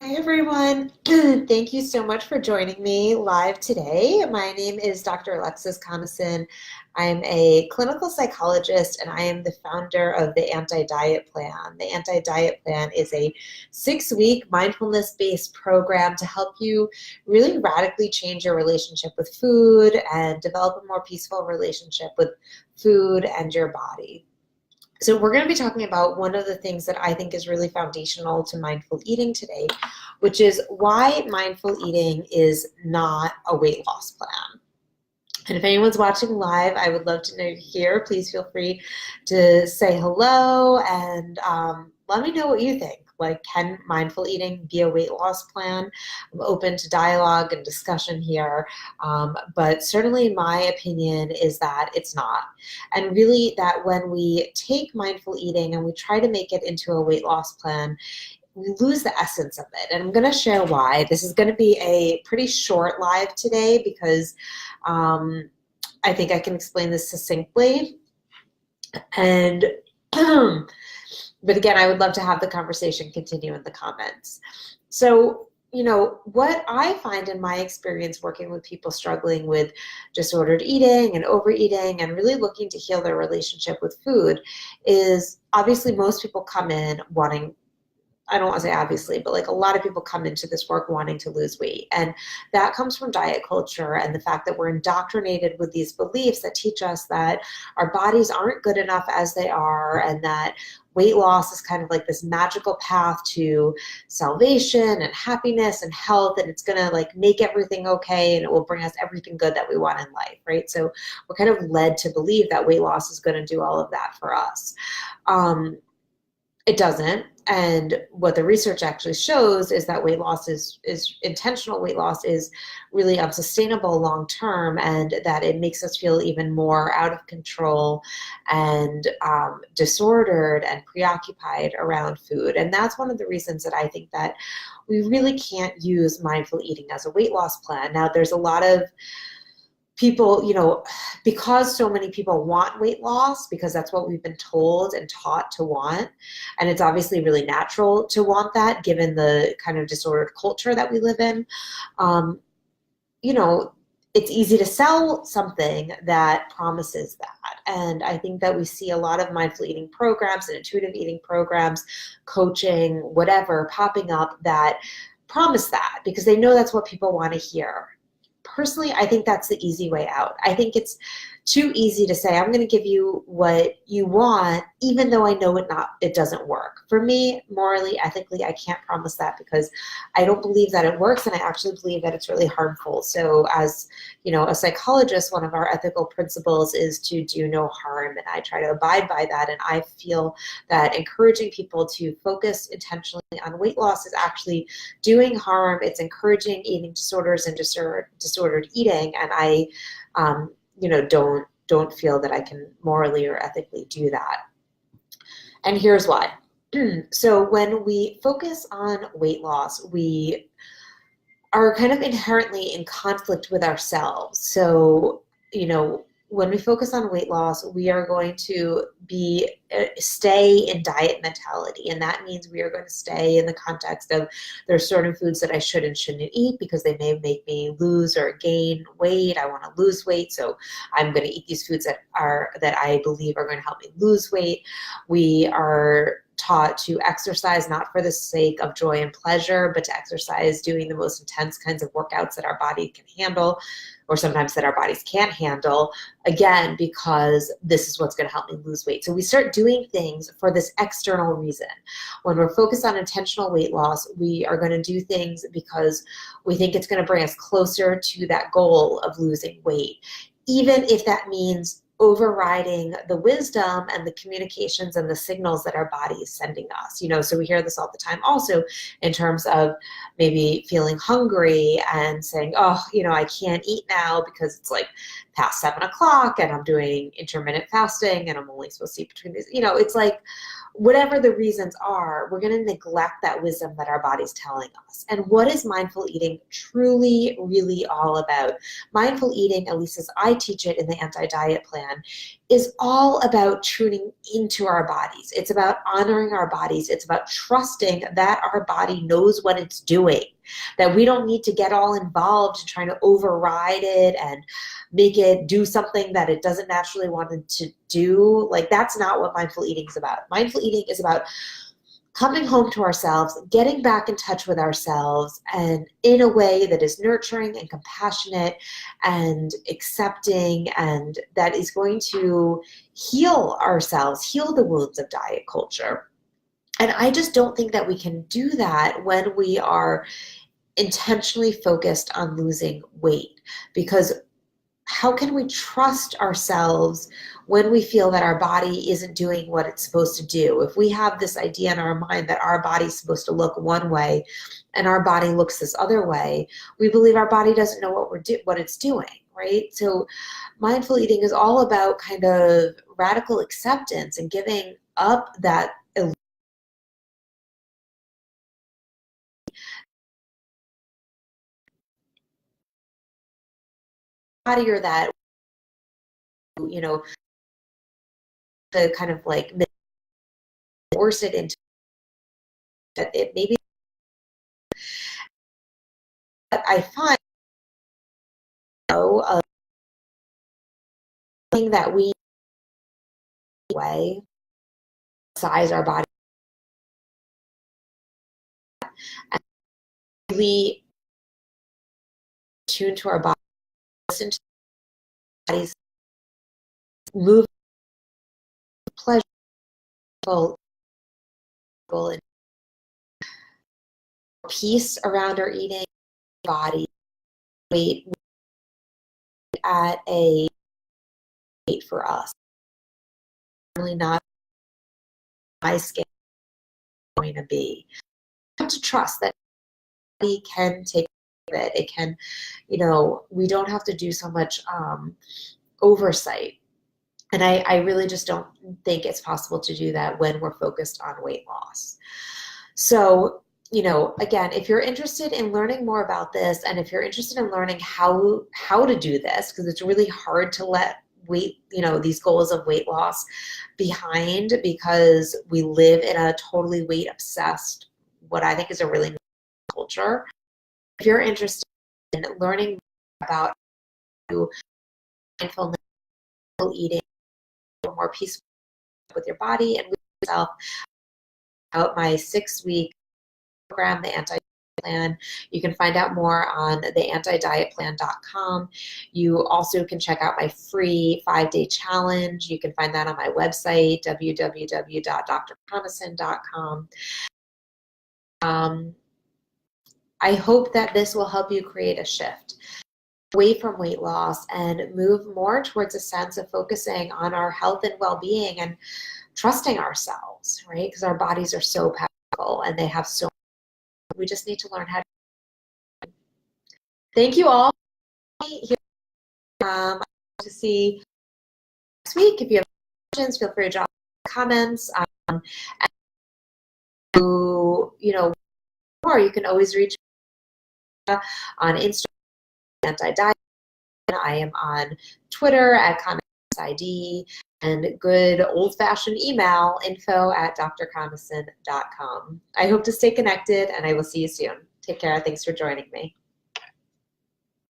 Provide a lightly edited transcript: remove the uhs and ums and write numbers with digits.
Hi everyone. Thank you so much for joining me live today. My name is Dr. Alexis Conason. I'm a clinical psychologist and I am the founder of the Anti-Diet Plan. The Anti-Diet Plan is a 6-week mindfulness-based program to help you really radically change your relationship with food and develop a more peaceful relationship with food and your body. So we're going to be talking about one of the things that I think is really foundational to mindful eating today, which is why mindful eating is not a weight loss plan. And if anyone's watching live, I would love to know you're here. Please feel free to say hello and let me know what you think. Like, can mindful eating be a weight loss plan? I'm open to dialogue and discussion here, but certainly my opinion is that it's not. And really that when we take mindful eating and we try to make it into a weight loss plan, we lose the essence of it. And I'm going to share why. This is going to be a pretty short live today because I think I can explain this succinctly. And but again, I would love to have the conversation continue in the comments. So, what I find in my experience working with people struggling with disordered eating and overeating and really looking to heal their relationship with food is obviously most people come in wanting, I don't want to say obviously, but like a lot of people come into this work wanting to lose weight. And that comes from diet culture and the fact that we're indoctrinated with these beliefs that teach us that our bodies aren't good enough as they are and that weight loss is kind of like this magical path to salvation and happiness and health, and it's going to like make everything okay and it will bring us everything good that we want in life, right? So we're kind of led to believe that weight loss is going to do all of that for us. It doesn't. And what the research actually shows is that weight loss is intentional weight loss is really unsustainable long term, and that it makes us feel even more out of control and disordered and preoccupied around food. And that's one of the reasons that I think that we really can't use mindful eating as a weight loss plan. Now, there's a lot of people, because so many people want weight loss, because that's what we've been told and taught to want. And it's obviously really natural to want that given the kind of disordered culture that we live in. It's easy to sell something that promises that. And I think that we see a lot of mindful eating programs and intuitive eating programs, coaching, whatever, popping up that promise that because they know that's what people want to hear. Personally, I think that's the easy way out. I think it's too easy to say, I'm going to give you what you want, even though I know it doesn't work. For me, morally, ethically, I can't promise that because I don't believe that it works, and I actually believe that it's really harmful. So as, a psychologist, one of our ethical principles is to do no harm, and I try to abide by that. And I feel that encouraging people to focus intentionally on weight loss is actually doing harm. It's encouraging eating disorders and disordered eating, and I don't feel that I can morally or ethically do that. And here's why. So when we focus on weight loss, we are kind of inherently in conflict with ourselves. So, when we focus on weight loss, we are going to stay in diet mentality. And that means we are going to stay in the context of there are certain foods that I should and shouldn't eat because they may make me lose or gain weight. I want to lose weight, so I'm going to eat these foods that I believe are going to help me lose weight. We are taught to exercise not for the sake of joy and pleasure, but to exercise doing the most intense kinds of workouts that our body can handle, or sometimes that our bodies can't handle, again, because this is what's going to help me lose weight. So we start doing things for this external reason. When we're focused on intentional weight loss, we are going to do things because we think it's going to bring us closer to that goal of losing weight, even if that means overriding the wisdom and the communications and the signals that our body is sending us. So we hear this all the time also in terms of maybe feeling hungry and saying, oh, I can't eat now because it's like past 7 o'clock and I'm doing intermittent fasting and I'm only supposed to eat between these. It's like whatever the reasons are, we're going to neglect that wisdom that our body's telling us. And what is mindful eating truly, really all about? Mindful eating, at least as I teach it in the anti-diet plan, is all about tuning into our bodies. It's about honoring our bodies. It's about trusting that our body knows what it's doing, that we don't need to get all involved in trying to override it and make it do something that it doesn't naturally want it to do. Like, that's not what mindful eating is about. Mindful eating is about coming home to ourselves, getting back in touch with ourselves, and in a way that is nurturing and compassionate and accepting, and that is going to heal ourselves, heal the wounds of diet culture. And I just don't think that we can do that when we are intentionally focused on losing weight, because how can we trust ourselves when we feel that our body isn't doing what it's supposed to do? If we have this idea in our mind that our body's supposed to look one way and our body looks this other way, we believe our body doesn't know what it's doing, right? So mindful eating is all about kind of radical acceptance and giving up that body, or that, to kind of like force it into it. Maybe I find a thing that we way size our body, and really tune to our body, listen to our bodies, move pleasurable and peace around our eating, body weight at a weight for us. Really not my scale going to be. I have to trust that body can take care of it. It can, we don't have to do so much oversight. And I really just don't think it's possible to do that when we're focused on weight loss. So, again, if you're interested in learning more about this, and if you're interested in learning how to do this, because it's really hard to let these goals of weight loss behind, because we live in a totally weight obsessed, what I think is a really culture. If you're interested in learning about mindfulness, eating, more peaceful with your body and with yourself, out my 6-week program, the Anti-Diet Plan. You can find out more on the antidietplan.com. You also can check out my free 5-day challenge. You can find that on my website, www.drconason.com. I hope that this will help you create a shift away from weight loss and move more towards a sense of focusing on our health and well-being and trusting ourselves, right? Because our bodies are so powerful and they have so much. We just need to learn how to. Thank you all. I hope to see you next week. If you have questions, feel free to drop comments. And or you can always reach me on Instagram, anti-diet. I am on Twitter at Psy.D, and good old-fashioned email, info@drconason.com. I hope to stay connected, and I will see you soon. Take care. Thanks for joining me.